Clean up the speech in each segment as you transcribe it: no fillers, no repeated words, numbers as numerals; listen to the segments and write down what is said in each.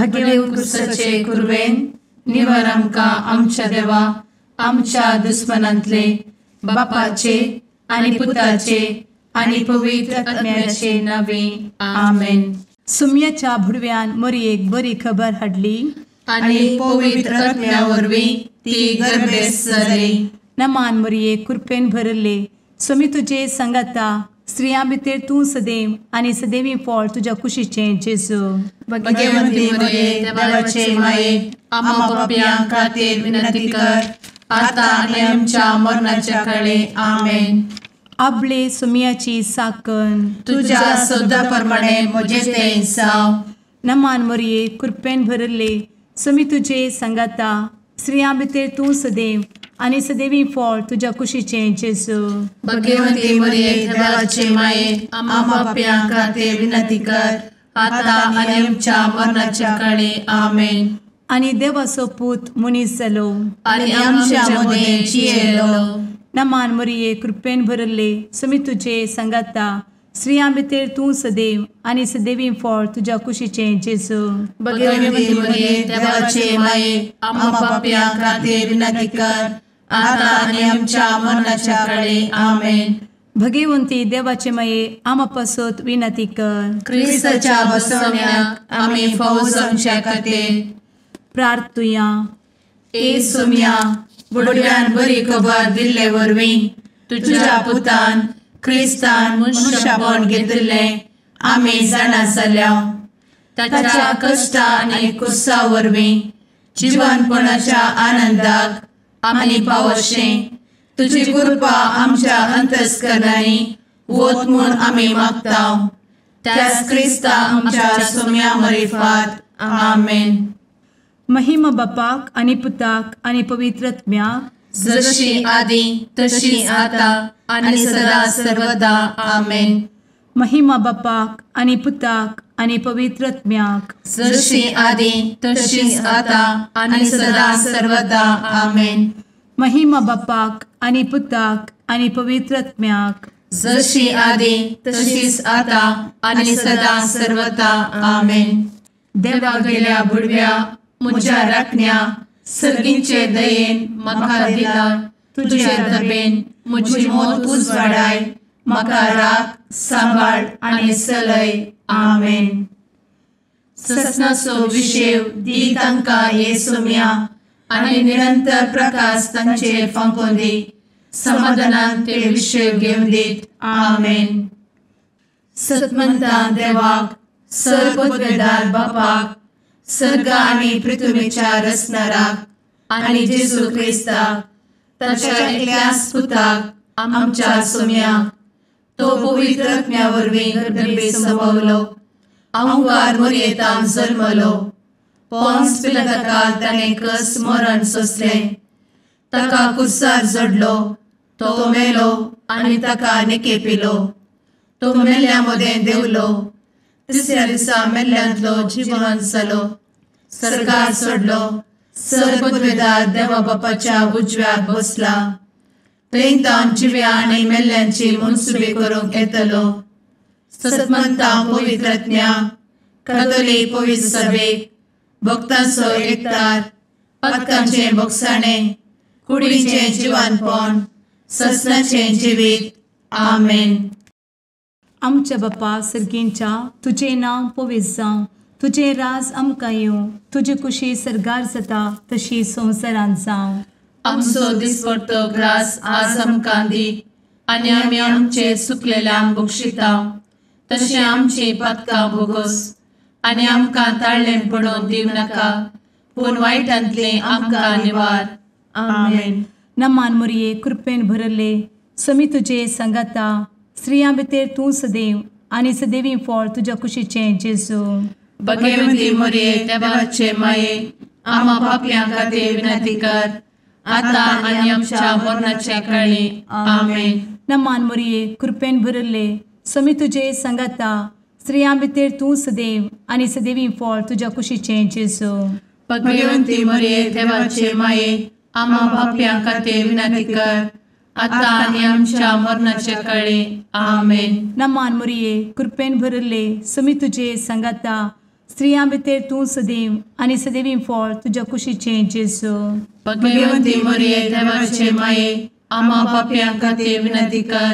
भगे उत्कृष्टाचे कुर्वेन निवार आमकां आमच्या देवा आमच्या दुस्मनांतले बापाचे आनी पुताचे आनी पवित्र आत्म्याचे नावे आमेन. सुम्याच्या भुडव्यान मरयेक बरी खबर हाडली आनी पवित्र आत्म्या वरवीं ती गर्भेस जाली. नमान मरयेक कृपेन भरले सुमी तुजे संगता स्त्रियां भितर तूं सदैव आनी सदैवी फळ तुज्या कुशीचें जेजू. भगवंती मरिये देवाचे माये आम्हा पाप्यां खातीर विनंती कर आता आनी आमच्या मरणाच्या काळी आमेन. आपले सुमयाची साकन तुझ्या सोदा प्रमाणे म्हजे तें जाव. नमान मरये कृपेन भरले सुमी तुजे संगता स्त्रियां भितर तूं सदैव आनी सदैवी फळ तुज्या कुशीचें जेजू. भगवंती मरिये देवाचे माये आम्हा पाप्यां खातीर विनंती कर आता आनी आमच्या मरणाच्या काळी आमेन. आनी देवाचो पूत मनीस जालो आनी आमच्या मदीं जियेलो. नमान मरये कृपेन भरले सुमी तुजे संगता स्त्रियां भितर तूं सदैव आनी सदैवी फळ तुज्या कुशीचें जेजू. भगवंती मरिये देवाचे माये आम्हा पाप्यां खातीर विनंती कर आता आनी आमच्या मरणाच्या काळी आमेन. भगवंती देवाचे माये आमा पासत विनंती कर. क्रिस्ताच्या बसवण्याक आमी फावो जावच्या खातीर प्रार्थुया. ए सुम्या बुडव्यान बरी खबर दिल्ले वरवीं तुज्या पुतान क्रिस्तान मनशापण घेतिल्लें आमी जाणा जाल्या. ताच्या कश्टा आनी कुसा वरवीं जिवनपणाच्या आनंदाक आमी पावशें तुजी कृपा आमच्या अंतस्करणांनी वत म्हूण आमी मागतांव. त्याच क्रिस्ता आमच्या सुम्या मरिफात आमेन. महिमा बापाक आनी पुताक आनी पवित्र आत्म्याक जशी आदी तशी आता आनी सदा सर्वदा आमेन. महिमा बापाक आनी पुताक आनी पवित्र आत्म्याक जशी आदी तशीच आता आनी सदा सर्वदा आमेन. महिमा बापाक आनी पुताक आनी पवित्र आत्म्याक जशी आदी तशीच आता आनी सदा सर्वदा आमेन. देवा गेल्या बुडव्या म्हज्या राखण्या सर्गींचे दयेन म्हाका दिला तुजे दबेन म्हजी मोत उजवाडाय म्हाका राख सांबाळ आनी चलय आमेन. ससनाचो विशेव दी तांकां ये सुम्या आनी निरंतर प्रकाश तांचेर फांकून दी. समाधानान ते विशेव घेवन दीत आमेन. सतमंता देवाक सर्वपदवेदार बापाक सर्ग आनी पृथ्वीच्या रचणाराक आनी जेजू क्रिस्ताक ताच्या एकल्याच पुताक आमच्या सुम्याक तो पवित्र आत्म्या वरवीं गर्भे संभवलो. अंगार मरयेंत जल्मलो. पोन्स पिलाताका ताणें कस मरण सोंसलें. ताका कुर्सार जडलो. तो मेलो आनी ताका निकेपिलो. तो मेल्ल्या मदें देंवलो. तिसऱ्या दिसा मेल्ल्यांतलो जिवंत जालो. सर्गार चडलो. सर्वपदवेदार देवा बापाच्या उजव्याक बसला. थंय जिव्या आनी मेल्ल्यांची मनसुबे करूंक येतलो. सतमंता पवित्र आत्म्या कातोलीक पवित्र सभेक भक्तांचो एकठार पातकांचें भोगसाणें कुडीचें जिवनपण ससनाचें जिवीत आमेन. आमच्या बापा सर्गींच्या तुजें नांव पवित्र जावं. तुजें राज आमकां येवं. तुजी कुशी सर्गार जाता तशी संवसारांत जावं. आमचो दिसपडटो ग्रास आज आमकां दी आनी आमी आमचे चुकलेल्यांक बक्षितांव. तशें आमची पातकां भोगोस आनी आमकां ताळ्ळें पडोवन दिवं नाका पूण वायटांतले आमकां निवार आमेन. नमान मरये कृपेन भरले समी तुजे संगता स्त्रियां भितर तूं सदैव आनी सदैवी फळ तुज्या कुशीचें जेजू. भगवंती मरिये देवाचे माये आम्हा पाप्यां खातीर विनंती कर आता आनी आमच्या मरणाच्या काळी आमेन. नमान मरये कृपेन भरले समी तुजे संगता स्त्रियां भितर तूं सदैव आनी सदैवी फळ तुज्या कुशीचें जेजू. भगवंती मरिये देवाचे माये आम्हा पाप्यां खातीर विनंती कर आता आनी आमच्या मरणाच्या काळी आमेन. नमान मरये कृपेन भरले समी तुजे संगता स्त्रियां भितर तूं सदैव आनी सदैवी फळ तुज्या कुशीचें जेजू. भगवंती मरिये देवाचे माये, आम्हा पाप्यां खातीर विनंती कर,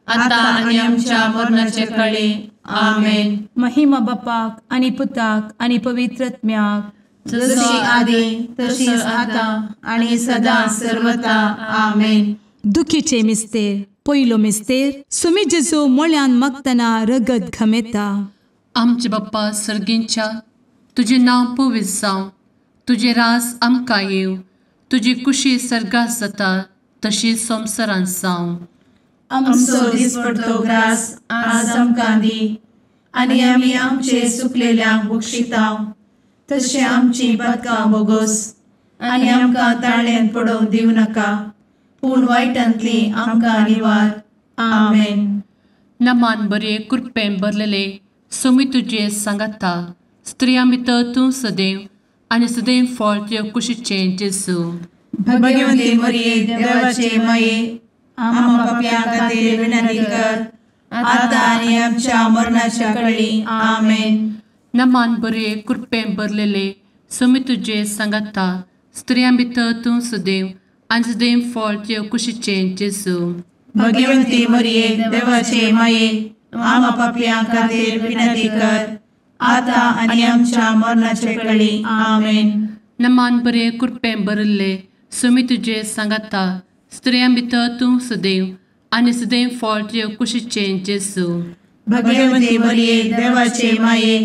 आता आनी आमच्या मरणाचे काळी. आमेन. महिमा बापाक आनी पुताक आनी पवित्र आत्म्याक, जशी आदी तशीच आता आणि सदा सर्वदा. आमेन. दुखीचे मिस्तेर. पयलो मिस्तेर. सुमी जेजू मळ्यान मागतना रगत घामेता. आमचे बाप्पा सर्गींच्या, तुझे नाव पवित्र जावं, तुझे राज आमकां येव, तुजी कुशी सर्गात जाता तशी संवसारांत जावं. आमचो दिसपडटो ग्रास आज आमकां दी, आनी आमी आमचे सुकलेल्यांक बक्षितांव, तशें आमची पातकां बोगोस आनी आमकां ताळ्यान पडोवंक दिवं नाका, पूण वायटांतली आमकां निवार. आमेन. नमान बरे कृपेन भरलेले सुमी तुजे सांगाता, स्त्रियां भितर तूं सदैव आनी सदैव फळ तुज्या कुशीचें जेजू. भगवंती मरिये देवाचे माये, आम्हा पाप्यां खातीर विनंती कर, आता आनी आमच्या मरणाच्या काळी. आमेन. नमान बरे कृपेन भरलेले सुमी तुजे सांगाता, स्त्रियां भितर तूं सदैव आनी सदैव फळ तुज्या कुशीचें जेजू. भगवंती मरिये देवाचे माये, आम्हा पाप्यां खातीर विनंती कर, आता आनी आमच्या मरणाचे काळी. आमेन. नमान बरे कृपेन भरले सुमी तुजे सांगाता, स्त्रियां भितर तूं सदैव आनी सदैव फळ तुज्या कुशीचें जेजू. भगवंती मरिये देवाचे माये,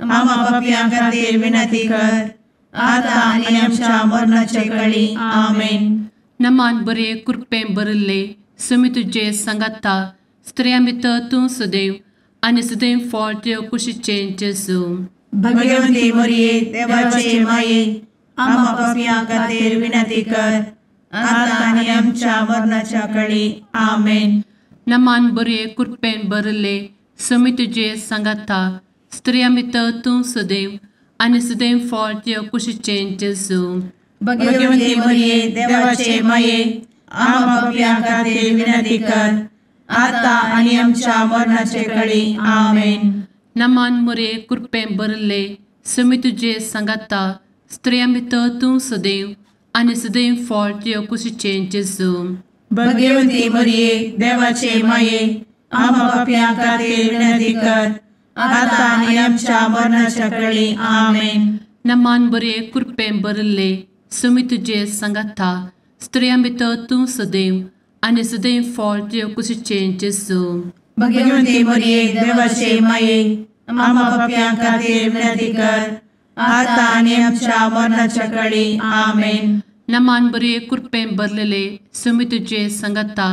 आम्हा पाप्यां खातीर विनंती कर, आता आनी आमच्या मरणाचे काळी. आमेन. नमान बरे कृपेन भरले सुमी तुजे सांगाता, स्त्रियां भितर तूं सदैव आनी सदैव फळ तुज्या कुशीचें जेजू. भगवंती मरिये देवाचे माये, आम्हा पाप्यां खातीर विनंती कर, आता आनी आमच्या मरणाच्या काळी. आमेन. नमान बरे कृपेन भरले सुमी तुजे सांगाता, स्त्रियां भितर तूं सदैव आनी सदैव फळ तुज्या कुशीचें जेजू. भगवंती मरिये देवाचे माये, आम्हा पाप्यां खातीर विनंती कर, आता आनी आमच्या मरणाचे काळी. आमेन. नमान बरे कृपेन भरले सुमी तुजे सांगाता, स्त्रियां भितर तूं सदैव आनी सदैव फळ तुज्या कुशीचें जेजू. भगवंती मरिये देवाचे माये, आम्हा पाप्यां खातीर विनंती कर, आता आनी आमच्या मरणाच्या काळी. आमेन. नमान बरे कृपेन भरले सुमी तुजे सांगाता, स्त्रियां भितर तूं सदैव आनी सदैव फळ तुज्या कुशीचें जेजू. भगवंती मरिये देवाचे माये, आम्हा पाप्यां खातीर विनंती कर, आता आनी आमच्या मरणाच्या काळी. आमेन. नमान बरे कृपेन भरलेले सुमी तुजे सांगाता,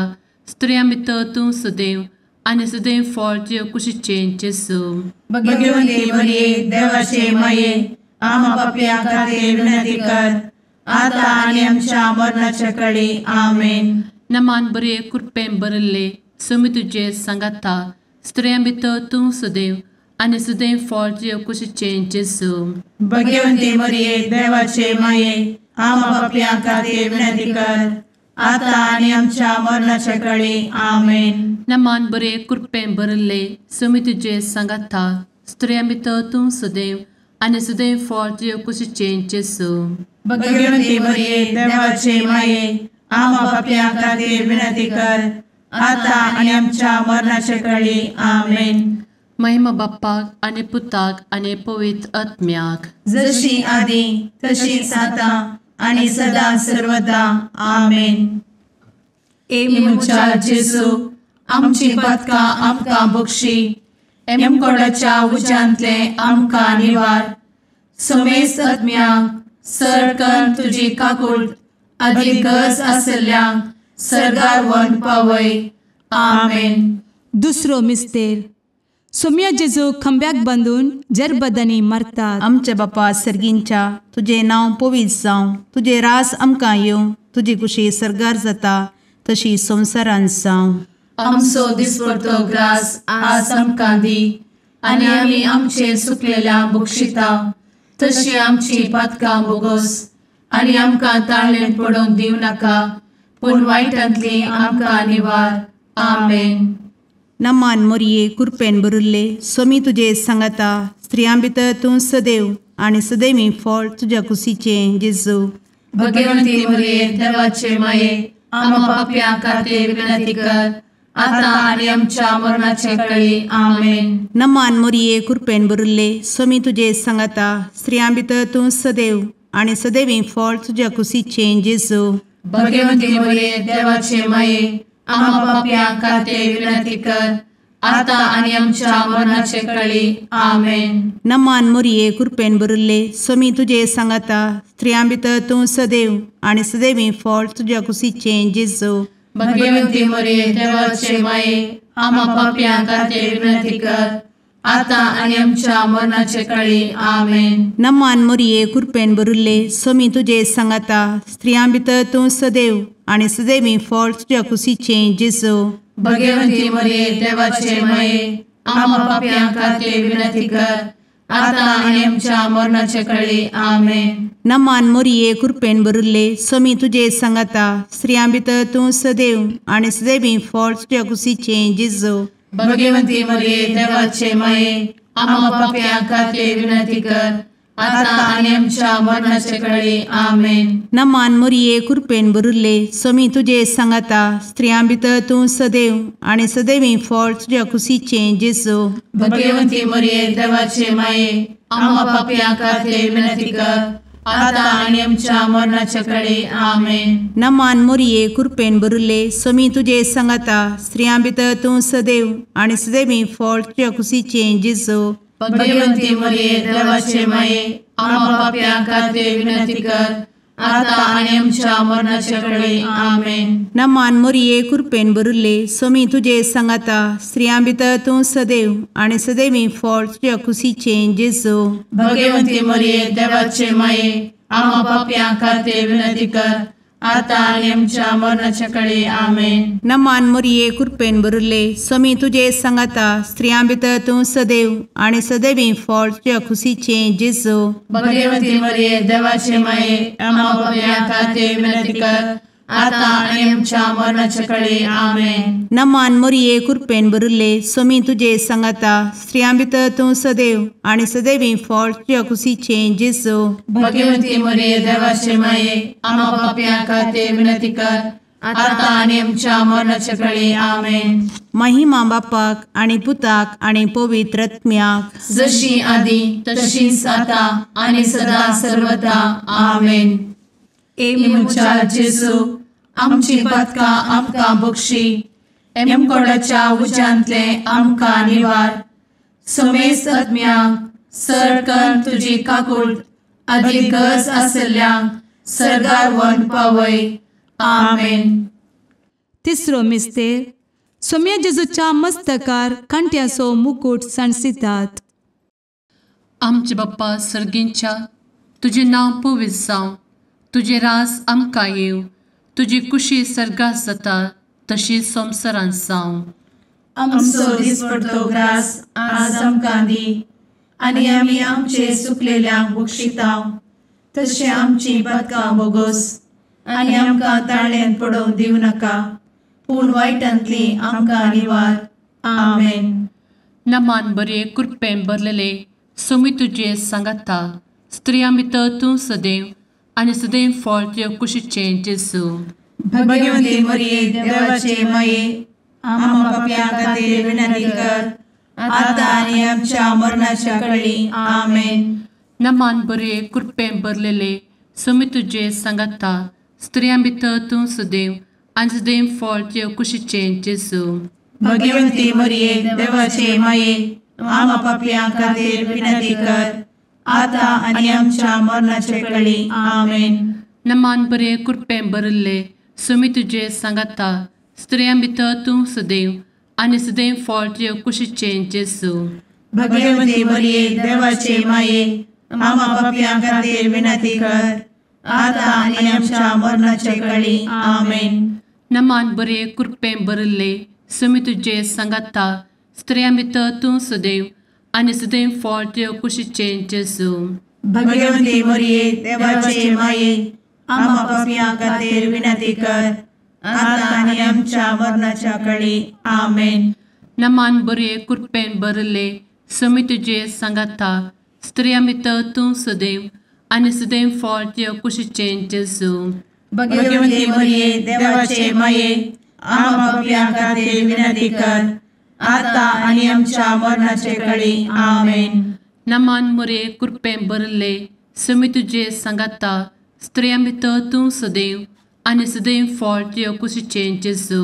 स्त्रियां भितर तूं सदैव आनी सदैव फळ तुज्या कुशीचें जेजू. भगवंती मरिये देवाचे माये, आम्हा पाप्यां खातीर विनंती कर, आता आनी आमच्या मरणाच्या काळी. आमेन. नमान बरे कृपेन भरले सुमी तुजे सांगाता, स्त्रियां भितर तूं सदैव आनी सदैव फळ तुज्या कुशीचें जेजू. भगवंती मरिये देवाचे माये, आम्हा पाप्यां खातीर विनंती कर, आता आनी आमच्या मरणाच्या काळी. आमेन. नमान बरे कृपेन भरले सुमी तुजे सांगाता, स्त्रियां भितर तूं सदैव आनी सदैव फळ तुज्या कुशीचें जेजू. भगवंती मरिये देवाचे माये, आम्हा पाप्यां खातीर विनंती कर, आता आनी आमच्या मरणाच्या काळी. आमेन. महिमा बाप्पाक आनी पुताक आनी पवित्र आत्म्याक, जशी आदी तशीच आता आणि सदा सर्वदा. आमेन. मुचा जेजू, आमची पातकां आमकां बक्षी, एमकोडाच्या उज्यांतले आमकां निवार. समेस्त आत्म्यांक सरकन तुजी काकूट, आदी गरज आसल्ल्यांक सर्गार व्हरून पावय. आमेन. दुसरो मिस्तेर. सोम्या जेजू खंब्याक बांदून जरबदानी मारतात. आमचे बापा सर्गींच्या, तुझे नाव पवित्र जावं, तुझे रास आमकां येवं, तुजी कुशी सर्गार जाता तशी संवसारांत जावं. आमचो दिसपडटो ग्रास आज आमकां दी, आनी आमी आमचे सुकलेल्यांक बक्षितांव, तशी आमची पातकां बोगोस आनी आमकां ताळ्यान पडोवंक दिवं नाका, पूण वायटांतली आमकां निवार. आमेन. नमान मोरये कृपेन बरुल्ले सोमी तुझे सांगता स्त्रियां भितर तूं सदैव आणि सदैवी फळ तुझ्या कुशीचे जेजू. भगवंती मरिये देवाचे माये आम्हा पाप्यां खातीर विनंती कर आता आणि आमच्या मरणाचे काळी आमेन. नमान मोरये कृपेन बरुल्ले सोमी तुझे सांगता स्त्रियां भितर तूं सदैव आणि सदैवी फळ तुझ्या कुशीचे जेजू. भगवंती मरिये देवाचे माये आम्हा पाप्यां खातीर विनंती कर आता आणि आमच्या मरणाचे काळी आमेन. नमान मोरये कृपेन बरुल्ले सोमी तुझे सांगता स्त्रियां भितर तूं सदैव आणि सदैवी फळ तुझ्या कुशीचे जेजू. भगवंती मरिये देवाचे माये आम्हा पाप्यां खातीर विनंती कर आता आणि आमच्या मरणाचे काळी आमेन. नमान मोरये कृपेन बरुल्ले सोमी तुझे सांगता स्त्रियां भितर तूं सदैव आणि सदैवी फळ तुझ्या कुशीचे जेजू. भगवंती मरिये देवाचे माये आम्हा पाप्यां खातीर विनंती कर आता आणि आमच्या मरणाचे काळी आमेन. नमान मोरये कृपेन बरुल्ले सोमी तुझे सांगता स्त्रियां भितर तूं सदैव आणि सदैवी फळ तुझ्या कुशीचे जेजू. भगवंती मरिये देवाचे माये आम्हा पाप्यां खातीर विनंती कर आता आणि आमच्या मरणाचे काळी आमेन. नमान मोरये कृपेन बरुल्ले सोमी तुझे सांगता स्त्रियां भितर तूं सदैव आणि सदैवी फळ तुझ्या कुशीचे जेजू. भगवंती मरिये देवाचे माये आम्हा पाप्यां खातीर विनंती कर आता आणि आमच्या मरणाचे काळी आमेन. नमान मोरये कृपेन बरुल्ले सोमी तुझे सांगता स्त्रियां भितर तूं सदैव आणि सदैवी फळ तुझ्या कुशीचे जेजू. भगवंती मरिये देवाचे माये आम्हा पाप्यां खातीर विनंती कर आता आणि आमच्या मरणाचे काळी आमेन. नमान मोरये कृपेन बरुल्ले सोमी तुझे सांगता स्त्रियां भितर तूं सदैव आणि सदैवी फळ तुझ्या कुशीचे जेजू. भगवंती मरिये देवाचे माये आम्हा पाप्यां खातीर विनंती कर आता आणि आमच्या मरणाच्या काळी आमेन. नमान मोरये कृपेन बरुल्ले सोमी तुझे सांगता स्त्रियां भितर तूं सदैव आणि सदैवी फळ तुझ्या कुशीचे जेजू. भगवंती मरिये देवाचे माये आम्हा पाप्यां खातीर विनंती कर आता आणि आमच्या मरणाच्या काळी आमेन. नमान मोरये कृपेन बरुल्ले सोमी तुझे सांगता स्त्रियां भितर तूं सदैव आणि सदैवी फळ तुझ्या कुशीचे जेजू. भगवंती मरिये देवाचे माये आम्हा पाप्यां खातीर विनंती कर आता आणि आमच्या मरणाच्या काळी आमेन. महिमा बापाक आणि पुताक आणि पवित्र आत्म्याक जशी आधी तशीच आता आणि सदा सर्वदा आमेन. मुचा जेजू आमची पदका आमकां बक्षी एमकोडाच्या उज्यांतले आमकां निवार. समेस्त आत्म्यांक सडकन तुजी काकूट अधिक गरज आसल्ल्यांक सर्गार व्हरून पावय. आमेन. तिसरो मिस्तेर सोम्या जेजूच्या मस्तकार कांट्याचो मुकुट सणसितात. आमचे बाप्पा सर्गींच्या तुझे नांव पवित्र जावं, तुझे रास आमकां येव, तुजी कुशी सर्गास जाता तशी संवसारांत जावं. आमचो दिसपडटो ग्रास आज आमकां दी आनी आमी आमचे सुकलेल्यांक बक्षिताव. तशें आमची पदकां बोगोस आनी आमकां ताळ्यान पडोवंक दिवं नाका, पूण वायटांतली आमकां निवार. आमेन. नमान बरे कृपेन भरलेले सोमी तुजे सांगता स्त्रियां भितर तूं सदैव आनी सदैव फळ तुज्या कुशीचे जेजू. भगवंती मरिये देवाचे माये आम्हा पाप्यां खातीर विनंती कर आता आनी आमच्या मरणाच्या काळी आमेन. नमान बरे कृपेन भरलेले सोमी तुजे सांगता स्त्रियां भितर तूं सदैव आनी सदैव फळ तुज्या कुशीचे जेजू. भगवंती मरिये देवाचे माये आम्हा पाप्यां खातीर विनंती कर आता आनी आमच्या मरणाचे काळी आमेन. नमान बरे कृपेन भरले सोमी तुजे सांगता स्त्रियां भितर तूं सदैव आनी सदैव फळ तुज्या कुशीचे जेजू. भगवंती मरिये देवाचे माये आम्हा पाप्यां खातीर विनंती कर आता आनी आमच्या मरणाचे काळी आमेन. नमान बरे कृपेन भरले सोमी तुजे सांगता स्त्रियां भितर तूं सदैव आनी सदैव फळ तुज्या कुशीचे जेजू. भगवंती मरिये देवाचे माये आम्हा पाप्यां खातीर विनंती कर आता आनी आमच्या मरणाच्या काळी आमेन. नमान बरे कृपेन भरले समी तुझे सांगाता स्त्रिया भितर तूं सदैव आनी सदैव फळ तुझ्या कुशीचें जेजू. भगवंती मरिये देवाचे माये आम्हा पापियां खातीर विनंती कर आता आणि आमच्या मरणाचे काळी आमेन. नमान मरे कृपेन भरले समी तुझे सांगाता स्त्रिया भितर तूं सदैव आनी सदैव फळ तुझ्या कुशीचें जेजू.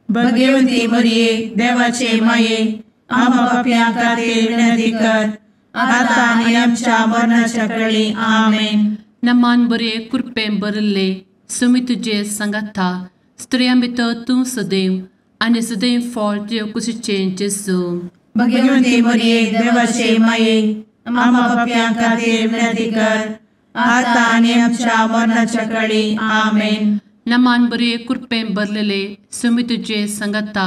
भगवंती मरिये देवाचे माये आम्हा पापियां खातीर विनंती कर आता आणि आमच्या मरणाच्या काळी आमेन. नमान बरे कृपेन भरले समी तुझे सांगाता स्त्रिया भितर तूं सदैव आनी सदैव फळ तुझ्या कुशीचें जेजू. भगवंती मरिये देवाचे माये आम्हा पापियां खातीर विनंती कर आता आणि आमच्या मरणाच्या काळी आमेन. नमान बरे कृपेन भरलेले समी तुझे सांगाता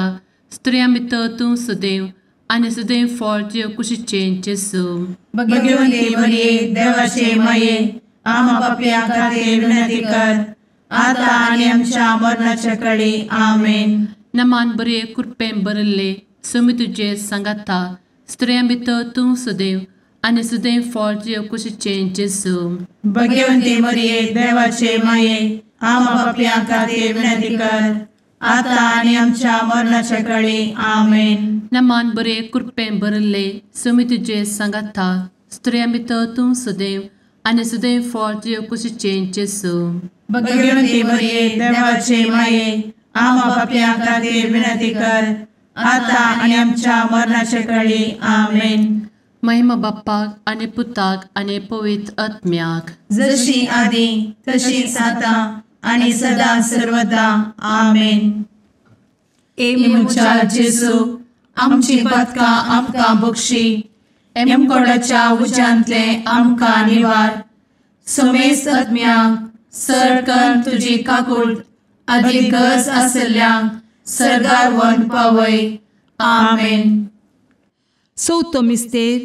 स्त्रिया भितर तूं सदैव आनी सदैव फळ तुझ्या कुशीचें जेजू. भगवंती मरिये देवाचे माये आम्हा पापियां खातीर विनंती कर आता आणि आमच्या मरणाच्या काळी आमेन. नमान बरे कृपेन भरले समी तुझे सांगाता स्त्रिया भितर तूं सदैव आनी सदैव फळ तुझ्या कुशीचें जेजू. भगवंती मरिये देवाचे माये आम्हा पापियां खातीर विनंती कर आता आणि आमच्या मरणाच्या काळी आमेन. नमान बरे कृपेन भरले समी तुझे सांगाता स्त्रिया भितर तूं सदैव आनी सदैव फळ तुझ्या कुशीचें जेजू. भगवंती मरिये देवाचे माये आम्हा पापियां खातीर विनंती कर आता आणि आमच्या मरणाच्या काळी आमेन. महिमा बाप्पाक आनी पुताक आनी पवित्र आत्म्याक जशी आदी तशीच आता आणि सदा सर्वदा आमेन. मुचा जेजू आमची पदकां आमकां बक्षी एमकोडाच्या उज्यांतले आमकां निवार. समेस्त आत्म्यांक सडकन तुजी काकूट अधिक गरज आसल्ल्यांक सरगार व्हरून पावय. आमेन. चवथो मिस्तेर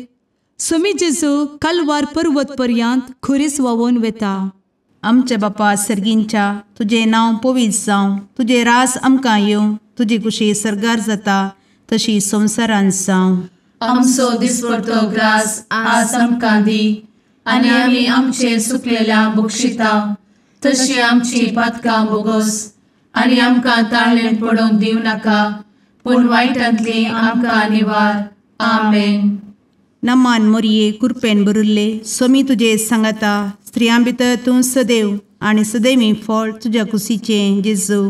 समी जेजू कलवार पर्वत पर्यंत खुरीस वावून वेता. आमचे बापा सर्गींच्या तुझे नांव पवित्र जावं, तुझे रास आमकां येवं, तुजी कुशी सरगार जाता तशी संवसारांत जावं. आमचो दिसपडटो ग्रास आज आमकां दी आनी आमी आमचे सुकलेल्यांक बक्षिता तशी आमची पातकां बोगोस आनी आमकां ताळ्ळेन पडोवंक दिवं नाका पूण वायटांतली आमकां निवार. आमेन. नमान मरिये कृपेन भरले समी तुझे सांगाता स्त्रियां भितर तूं सदैव आनी सदैवी फळ तुझ्या कुशीचें जेजू.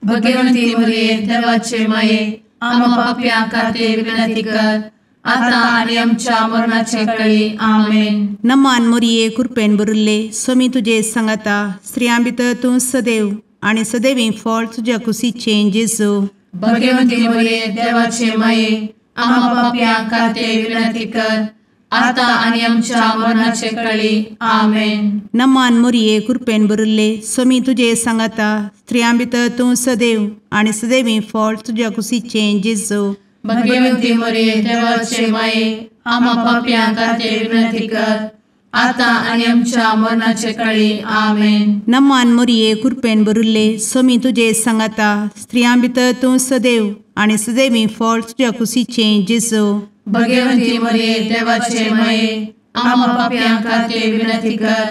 भगवंती मरिये देवाचे माये आम्हा पापियां खातीर विनंती कर आता आणि आमच्या मरणाचे काळी आमेन. नमान मरिये कृपेन भरले समी तुझे सांगाता स्त्रियां भितर तूं सदैव आनी सदैवी फळ तुझ्या कुशीचें जेजू. भगवंती मरिये देवाचे माये आम्हा पापियां खातीर विनंती कर आता आणि आमच्या मरणाचे काळी आमेन. नमान मरिये कृपेन भरले समी तुझे सांगाता स्त्रियां भितर तूं सदैव आनी सदैवी फळ तुझ्या कुशीचें जेजू. भगवंती मरिये देवाचे माये आम्हा पापियां खातीर विनंती कर आता आणि आमच्या मरणाचे काळी आमेन. नमान मरिये कृपेन भरले समी तुझे सांगाता स्त्रियां भितर तूं सदैव आनी सदैवी फळ तुझ्या कुशीचें जेजू. भगवंती मरिये देवाचे माये आम्हा पापियां खातीर विनंती कर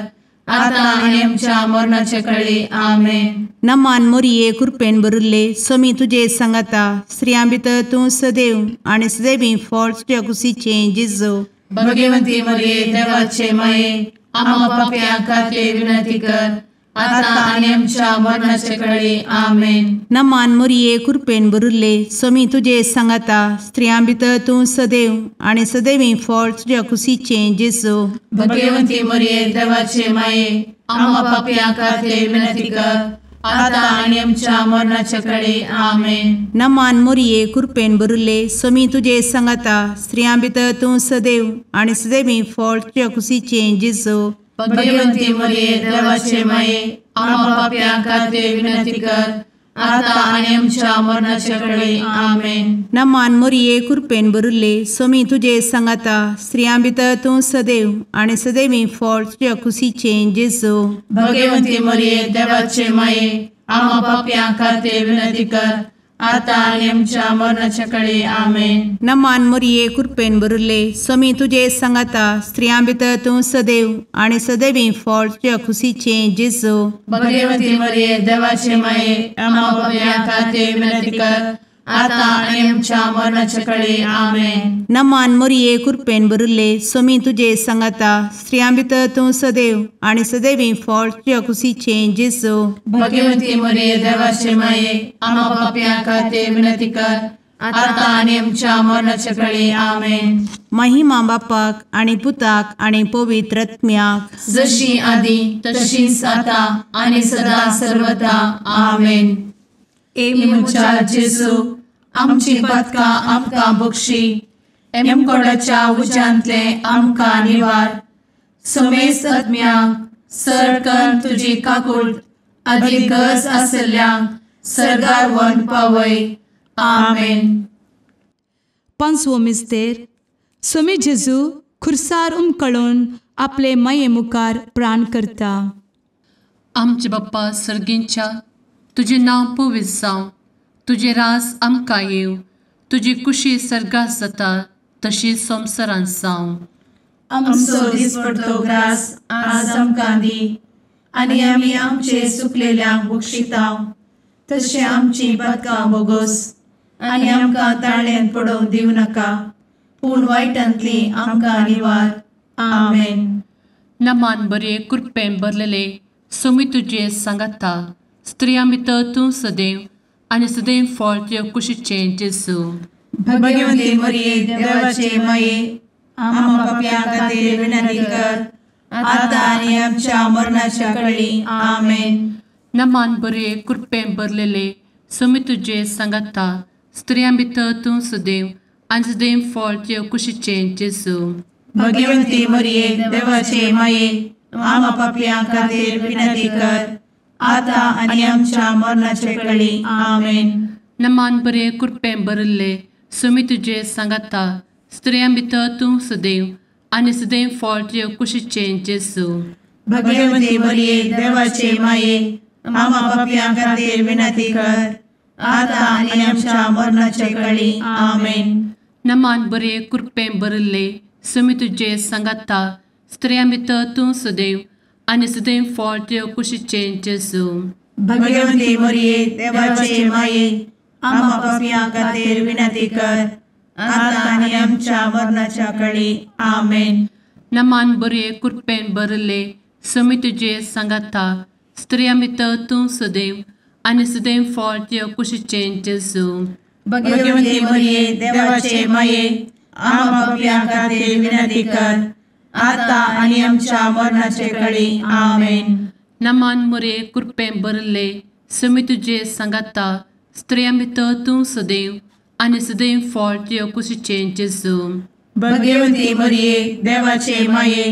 आता आणि आमच्या मरणाचे काळी आमेन. नमान मरिये कृपेन भरले समी तुझे सांगाता स्त्रियां भितर तूं सदैव आनी सदैवी फळ तुझ्या कुशीचें जेजू. भगवंती मरिये देवाचे माये आम्हा पापियां खातीर विनंती कर आता आणि आमच्या मरणाचे काळी आमेन. नमान मरिये कृपेन भरले समी तुझे सांगाता स्त्रियां भितर तूं सदैव आनी सदैवी फळ तुझ्या कुशीचें जेजू. भगवंती मरिये देवाचे माये आम्हा पापियां खातीर विनंती कर आता आणि आमच्या मरणाचे काळी आमेन. नमान मरिये कृपेन भरले समी तुझे सांगाता स्त्रियां भितर तूं सदैव आनी सदैवी फळ तुझ्या कुशीचें जेजू. भगवंती मरिये देवाचे माये आम्हा पापियां खातीर विनंती कर आता आणि आमच्या मरणाचे काळी आमेन. नमान मरिये कृपेन भरले समी तुझे सांगाता स्त्रियां भितर तूं सदैव आनी सदैवी फळ तुझ्या कुशीचें जेजू. भगवंती मरिये देवाचे माये आम्हा पापियां खातीर विनंती कर आता आणि आमच्या मरणाच्या काळी आमेन. नमान मोरये कृपेन बरुले स्वामी तुझे सांगाता स्त्रियां भितर तूं सदैव आणि सदैवी फळ तुझ्या खुशीचे जेजू. भगवती मरिये देवाचे माये आम्हा पाप्यां खातीर विनंती कर, आता आणि आमच्या मरणाच्या काळी आमेन. नमान मोरये कृपेन बरुले स्वामी तुझे सांगाता स्त्रियां भितर तूं सदैव आणि सदैवी फळ तुझ्या खुशीचे जेजू. भगवती मरिये देवाचे माये आम्हा पाप्यां खातीर विनंती कर, आता आणि आमच्या मरणाच्या काळी आमेन. महिमा बापाक आणि पुताक आणि पवित्र आत्म्याक, जशी आधी तशीच आता आणि सदा सर्वदा आमेन. इमुच्या जेजू आमची पदका आमकां बक्षी, एमकोडाच्या उज्यांतले आमकां निवार. समेस्त आत्म्यांक सरकन तुजी काकूट अधिक गरज आसल्ल्यांक सरगार वन पावय. आमेन. पांचवो मिस्तेर. स्वामी जेजू खुर्सार उमकळून आपले माये मुखार प्राण करता. आमचे बाप्पा सर्गींच्या तुझे नांव पवित्र जावं, तुझे राज आमकां येव, तुजी कुशी सर्गास जाता तशी संवसारांत जावं. आमचो दिसपडटो ग्रास आज आमकां दी, आनी आमी आमचे सुकलेल्यांक बक्षितांव. तशें आमची पदकां बोगोस आनी आमकां ताळ्यान पडोवंक दिवं नाका, पूण वायटांतली आमकां निवार. आमेन. नमान बरे कृपेन भरलेले स्वामी तुझे सांगाता स्त्रियां भितर तूं सदैव आणि सदैव फळ तुझ्या कुशीचे जेजू. भगवती मरिये देवाचे माये आम्हा पाप्यां खातीर विनंती कर, आता आनी आमच्या मरणाच्या काळी आमेन. नमान बरे कृपेन भरलेले स्वामी तुझे सांगाता स्त्रियां भितर तूं सदैव आणि सदैव फळ तुझ्या कुशीचे जेजू. भगवती मरिये देवाचे माये आम्हा पाप्यां खातीर विनंती कर, आता आनी आमच्या मरणाच्या काळी आमेन. नमान बरे कृपेन भरले स्वामी तुझे सांगाता स्त्रियां भितर तूं सदैव आणि सदैव फळ तुझ्या कुशीचे जेजू. भगवती मरिये देवाचे माये आम्हा पाप्यां खातीर विनंती कर, आता आनी आमच्या मरणाच्या काळी आमेन. नमान बरे कृपेन भरले स्वामी तुझे सांगाता स्त्रियां भितर तूं सदैव आणि सदैव फळ तुझ्या कुशीचे जेजू. भगवती मरिये देवाचे माये आम्हा पाप्यां खातीर विनंती कर, आता आनी आमच्या मरणाच्या काळी आमेन. नमान बरे कृपेन भरले स्वामी तुझे सांगाता स्त्रियां भितर तूं सदैव आणि सदैव फळ तुझ्या कुशीचे जेजू. भगवती मरिये देवाचे माये आम्हा पाप्यां खातीर विनंती कर, आता आनी आमच्या मरणाच्या काळी आमेन. नमान बरे कृपेन भरले स्वामी तुझे सांगाता स्त्रियां भितर तूं सदैव आणि सदैव फळ तुझ्या कुशीचे जेजू. भगवती मरिये देवाचे माये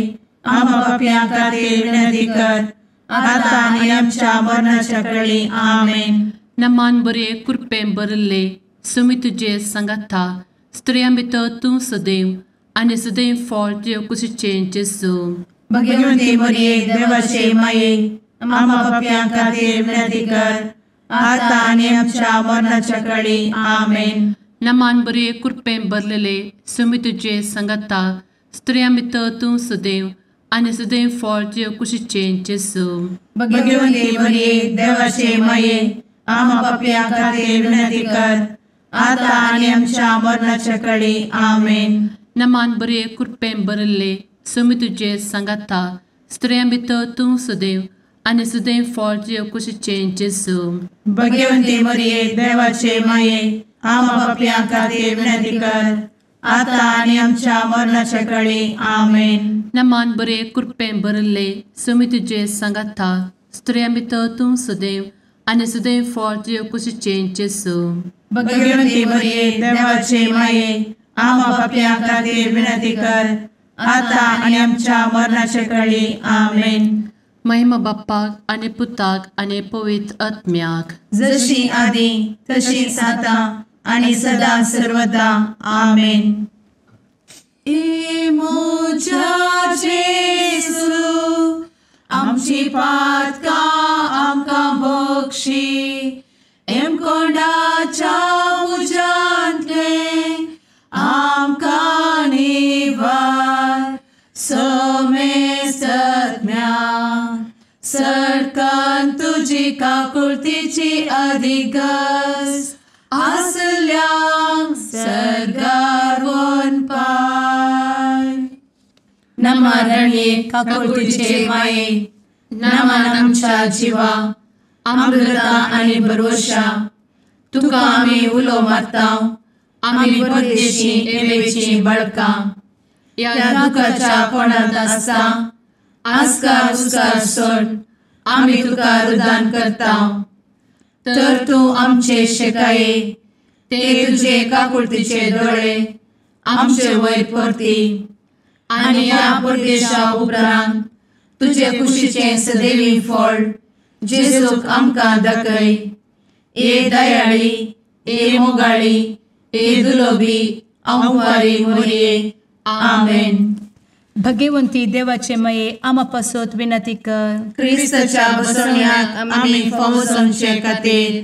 आम्हा पाप्यां खातीर विनंती कर, आता आनी आमच्या मरणाच्या काळी आमेन. नमान बरे कृपेन भरले स्वामी तुझे सांगाता स्त्रियां भितर तूं सदैव आणि सदैव फळ तुझ्या कुशीचे जेजू. भगवती मरिये देवाचे माये आम्हा पाप्यां खातीर विनंती कर, आता आनी आमच्या मरणाच्या काळी आमेन. नमान बरे कृपेन भरलेले स्वामी तुझे सांगाता स्त्रियां भितर तूं सदैव आणि सदैव फळ तुझ्या कुशीचे जेजू. भगवती मरिये देवाचे माये आम्हा पाप्यां खातीर विनंती कर, आता आनी आमच्या मरणाच्या काळी आमेन. नमान बरे कृपेन भरले स्वामी तुझे सांगाता स्त्रियां भितर तूं सदैव आणि सदैव फळ तुझ्या कुशीचे जेजू. भगवती मरिये देवाचे माये आम्हा पाप्यां खातीर विनंती कर, आता आनी आमच्या मरणाच्या काळी आमेन. नमान बरे कृपेन भरले स्वामी तुझे सांगाता स्त्रियां भितर तूं सदैव आणि सदैव फळ तुझ्या कुशीचे जेजू. भगवती मरिये देवाचे माये आम्हा पाप्यां खातीर विनंती कर, आता आनी आमच्या मरणाच्या काळी आमेन. महिमा बाप्पाक आणि पुताक आणि पवित्र आत्म्याक, जशी आधी तशीच आता आणि सदा सर्वदा आमेन. इमुच्या जेजू आमची पातकां आमकां बक्षी, एमकोंडाच्या तुझी काकुळतीची अधिगस आसल्यांक सरगार वन पाय. नमारणे काकुळतीचे माये, नमान आमच्या जिवा, अमृता आनी भरवशा, तुका आमी उलो मारताव, आमी परदेशी येवेची बळकां. या दुखाच्या कोणात आसता, आस्कार उस्कार सोड, आमी तुका रुदान करताव. तर तूं आमचे शेकाये, ते तुझे काकुळतीचे दोळे आमचे वयर परती. आनी या परदेशा उपरांत तुझे कुशीचे सदैवी फळ जेजूक आमकां दाखय. ए दयाळी, ए मोगाळी, ए दुलोबी, अंवारी मोरये. आमेन. भगवंती देवाचे मये आमा पासत विनंती कर. क्रिस्ताच्या बसवण्याक आमी फावोसमचे खातीर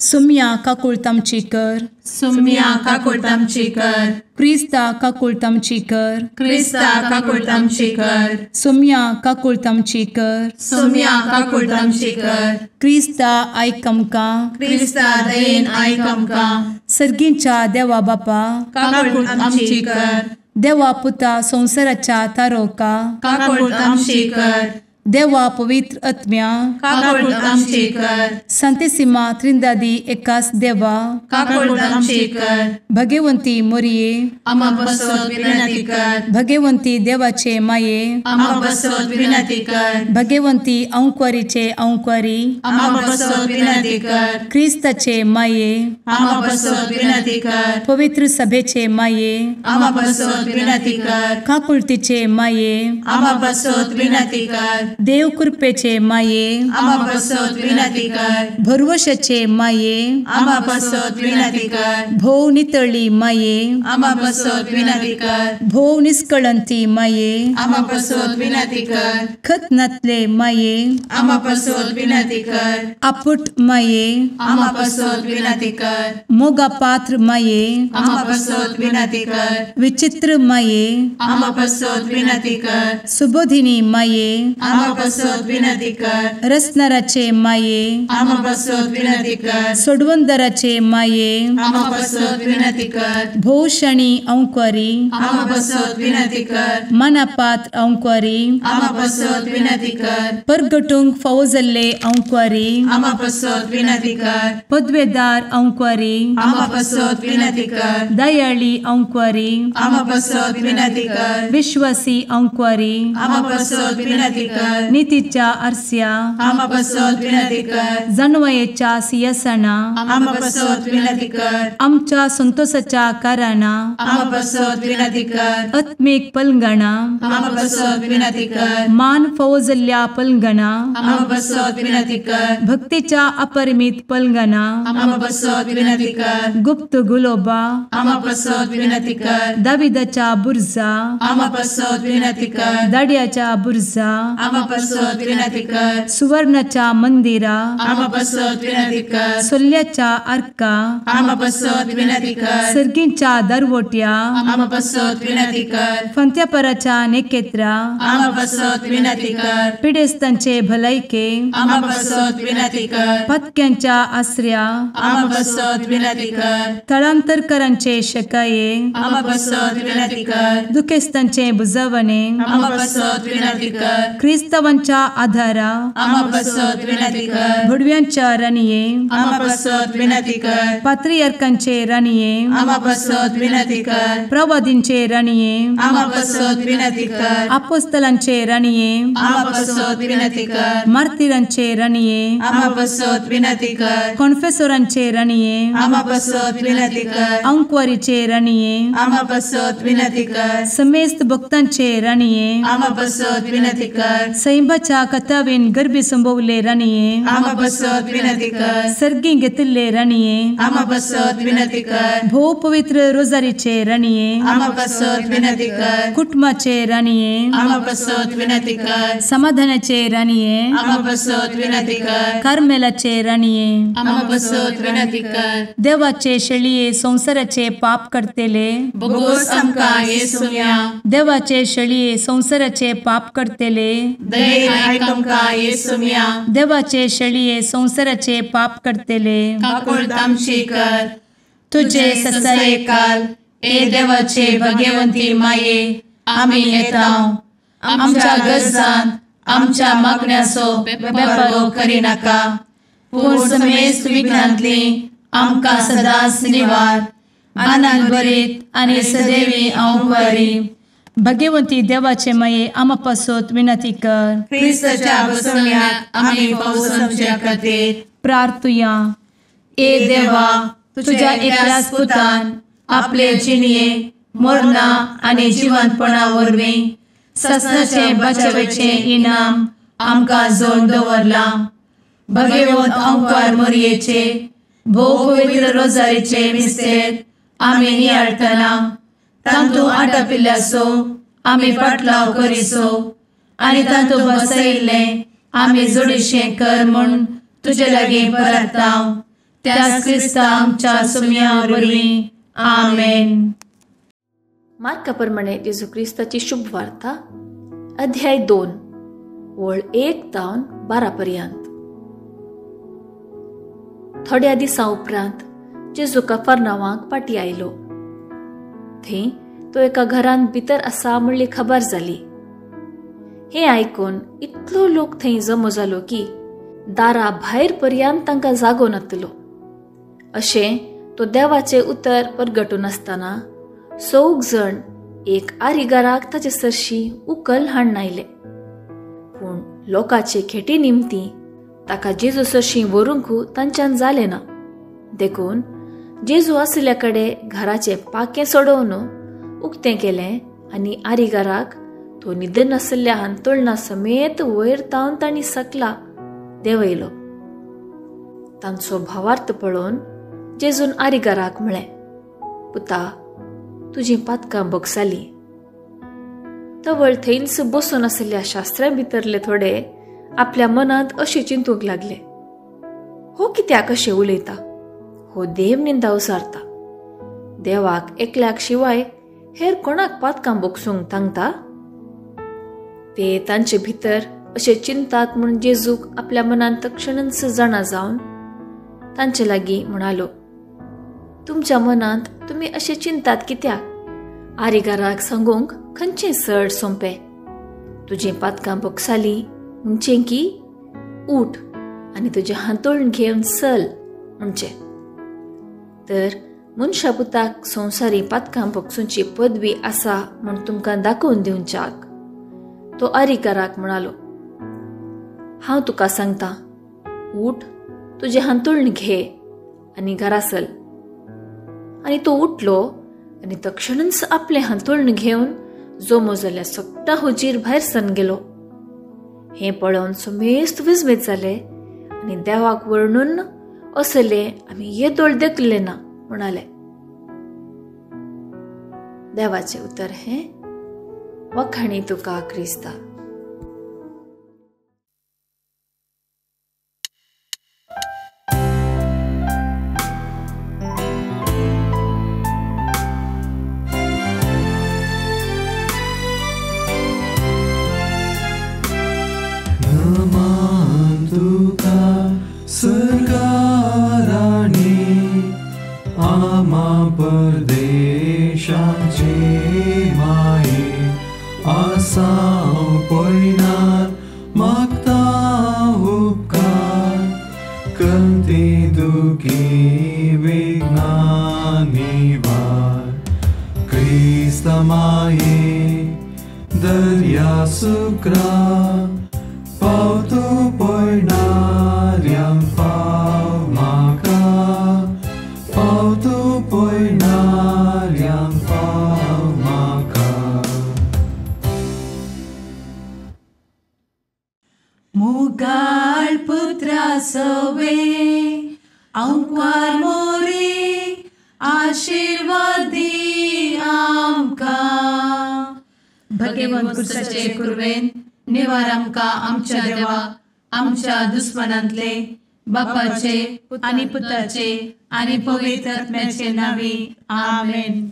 सुम्या काकुळतामची कर. सुम्या काकुळतामची कर. क्रिस्ता काकुळतामची कर. क्रिस्ता काकुळतामची कर. सुम्या काकुळतामची कर. सुम्या काकुळतामची कर. क्रिस्ता आयक आमकां. क्रिस्ता दयेन आयक आमकां. सर्गींच्या देवा बापा, काकुळतामची कर. देवा पुता संसाराच्या तारोका, काकुळतामची कर. देवा पवित्र आत्म्या, काकुळतामची कर. सांतेसिमा त्रिंदादी एकाच देवा, काकुळतामची कर. भगवंती मोरये, आमा बसवत विनंती कर. भगवंती देवाचे माये, आमा बसवत विनंती कर. भगवंती अंकुरीचे अंकुरी, आमा बसवत विनंती कर. ख्रिस्ताचे माये, आमा बसवत विनंती कर. पवित्र सभेचे माये, आमा बसवत विनंती कर. काकुळतीचे माये, आमा बसवत विनंती कर. देव कृपेचे माये, आमा बसवत विनंती कर. भरवशाचे माये, आमा बसवत विनंती कर. भोव नितळी माये, आमा बसवत विनंती कर. भोव निष्कळंती माये, आमा बसवत विनंती कर. खतनातले माये, आमा बसवत विनंती कर. आपुट माये, आमा बसवत विनंती कर. मोगा पात्र माये, आमा बसवत विनंती कर. विचित्र माये, आमा बसवत विनंती कर. सुबोधिनी माये, आमा बसवत विनंती कर. रसनाराचे माये, आमा बसवत विनंती कर. सोडवंदराचे माये, आमा बसवत विनंती कर. भोवशणी अंकुरी, आमा बसवत विनंती कर. मनापात्र अंकुरी, आमा बसवत विनंती कर. परगटूंक फौजल्ले अंकुरी, आमा बसवत विनंती कर. पदवेदार अंकुरी, आमा बसवत विनंती कर. दयाळी अंकुरी, आमा बसवत विनंती कर. विश्वासी अंकुरी, आमा बसवत विनंती कर. नीतीच्या आरस्या, आमा बसवत विनंती कर. जाणवयेच्या सिंहासना, आमा बसवत विनंती कर. आमच्या संतोषाच्या कारणा, आमा बसवत विनंती कर. आत्मिक पलंगणा, आमा बसवत विनंती कर. मान फौजल्ल्या पलंगणा, आमा बसवत विनंती कर. भक्तीच्या अपरिमित पलंगणा, आमा बसवत विनंती कर. गुप्त गुलोबा, आमा बसवत विनंती कर. दाविदाच्या बुरजा, आमा बसवत विनंती कर. दाड्याच्या बुरजा, आमा बसवत विनंती कर. सुवर्णाच्या मंदिरा, आमा बसवत विनंती कर. सोल्याच्या अर्का, आमा बसवत विनंती कर. सर्गींच्या दरवोट्या, आमा बसवत विनंती कर. फंत्यापराच्या नेकेत्रा, आमा बसवत विनंती कर. पिडेस्तांचे भलायके, आमा बसवत विनंती कर. पथक्यांच्या आसऱ्या, आमा बसवत विनंती कर. तळांतरकरांचे शकाये, आमा बसवत विनंती कर. दुखेस्तांचे बुजावणे, आमा बसवत विनंती कर. ख्रिस्तवांच्या आधारा, आमा बसवत विनंती कर. भडव्यांच्या राणीये, आमा बसवत विनंती कर. पात्रियार्कांचे राणीये, आमा बसवत विनंती कर. प्रवादींचे राणीये, आमा बसवत विनंती कर. अपोस्तलांचे राणीये, आमा बसवत विनंती कर. मार्तिरांचे राणीये, आमा बसवत विनंती कर. कॉन्फेसोरांचे राणीये, आमा बसवत विनंती कर. अंकुरीचे राणीये, आमा बसवत विनंती कर. समेस्त भक्तांचे राणीये, आमा बसवत विनंती कर. सैंबाच्या कथावेन गर्भी संभवले राणीये, आमा बसवत विनंती कर. सर्गी घेतले राणीये, आमा बसवत विनंती कर. भोव पवित्र रोजारीचे राणीये, आमा बसवत विनंती कर. कुटुंबाचे राणीये, आमा बसवत विनंती कर. समाधानाचे राणीये, आमा बसवत विनंती कर. कार्मेलाचे राणीये, आमा बसवत विनंती कर. देवाचे शेळिये संसाराचे पाप करतेले, बगोस आमकां येसुया. देवाचे शेळिये संसाराचे पाप करतेले, दये आयक आमकां येसू म्या देवाचे शेळये संवसाराचे पाप करतेले काकूळ तामशी कर तुझे ससाये काल ए देवाचे भगवंती माये आमी येताव आमच्या गरजांत आमच्या मागण्याचो बेपारो करी नाका पूण समेस्त विघ्नांतली आमकां सदांच निवार आनंद बरीत आनी सदैवी औंकवारी भगवंती देवाचे माये आमा पासत विनंती कर क्रिस्ताच्या बसवण्यात आमी पावस आमच्या खातीर प्रार्थुया ए देवा तुझ्या एकल्याच पुतान आपले जिणये मरणा आनी जिवंतपणा वरवीं ससनाचे बचावेचे इनाम आमकां जोड दवरला भगवंत औंकार मोरयेचे भोव पवित्र रोजारीचे मिस्तेर आमी नियाळटना तांतू आटापिल्ल्यासो आमी पाटलाव करिसो आनी तांतू बसयिल्ले आमी जोडिशें कर म्हूण तुजे लागीं परतांव त्याच क्रिस्ता आमच्या सुम्या वरवीं आमेन. मार्का प्रमाणे जेजू क्रिस्ताची शुभ वार्ता अध्याय 2 वळ 1 तावन 12 पर्यंत. थोड्या दिसां उपरांत जेजू कफरनावाक पाटी आयलो. थंय तो एका घरांत भितर आसा म्हणली खबर जाली. हें आयकून इतलो लोक थंय जमो जालो की दारा भायर पर्यंत तांकां जागो नातलो. अशें तो देवाचे उतर परगटून आसतना 6 जण एक आरिगाराक ताचे सरशी उकल हाडून आयले. पूण लोकाचे खेटी निमती ताका जेजू सरशी व्हरूंकू तांच्यान जालें ना. देखून जेजू आसल्या कडेन घराचे पाकें सोडोवन उक्तें केलें आनी आरिगाराक तो न्हिदर नासल्या हांतोळणा समेत वयर तावन तांणी सकला देंवयलो. तांचो भावार्थ पळोवन जेजून आरिगाराक म्हळें, पुता तुजीं पातकां बोगसालीं. तवळ थंयच बसून आसलेल्या शास्त्रां भितरले थोडे आपल्या मनांत अशें चिंतूंक लागले, हो कित्याक अशें उलयता, हो देव निंदा उसारता, देवाक एकल्याक शिवाय हेर कोणाक पातकां बोगसूंक सांगता. ते तांचे भितर अशें चिंतात म्हूण जेजूक आपल्या मनांत तक्षणच जाणा जावन तांचे लागीं म्हणालो, तुमच्या मनांत तुमी अशें चिंतात कित्याक? आरिगाराक सांगूंक खंयचें चड सोंपें, तुजें पातकां बोगसालीं म्हणचें की उठ आनी तुजें हांतोळण घेवन चल म्हणचें. तर मनशा पुताक संवसारी पातकां बोगसूंची पदवी आसा म्हूण तुमकां दाखोवन दिवच्याक. तो आरिगाराक म्हणालो, हांव तुका सांगतां, उठ तुजें हांतोळण घे आनी घरा चल. आनी तो उठलो आनी तक्षणच आपलें हांतोळण घेवन जमो जाल्या सगळ्या हुजीर भायर सन गेलो. हें पळोवन समेस्त विस्मीत जाले आनी देवाक वर्णून असले आमी येदोळ देखले ना म्हणाले. देवाचे उतर हें, वखाणी तुका क्रिस्ता. मुगाळ पुत्रा सवे औंकार मोरी आशीर्वाद दी आमकां. भगवंत कुर्साचे कुरवेन निवार आमकां आमच्या देवा आमच्या दुस्मनांतले बापाचे आनी पुताचे आनी पवित्र आत्म्याचे नांवी आमेन.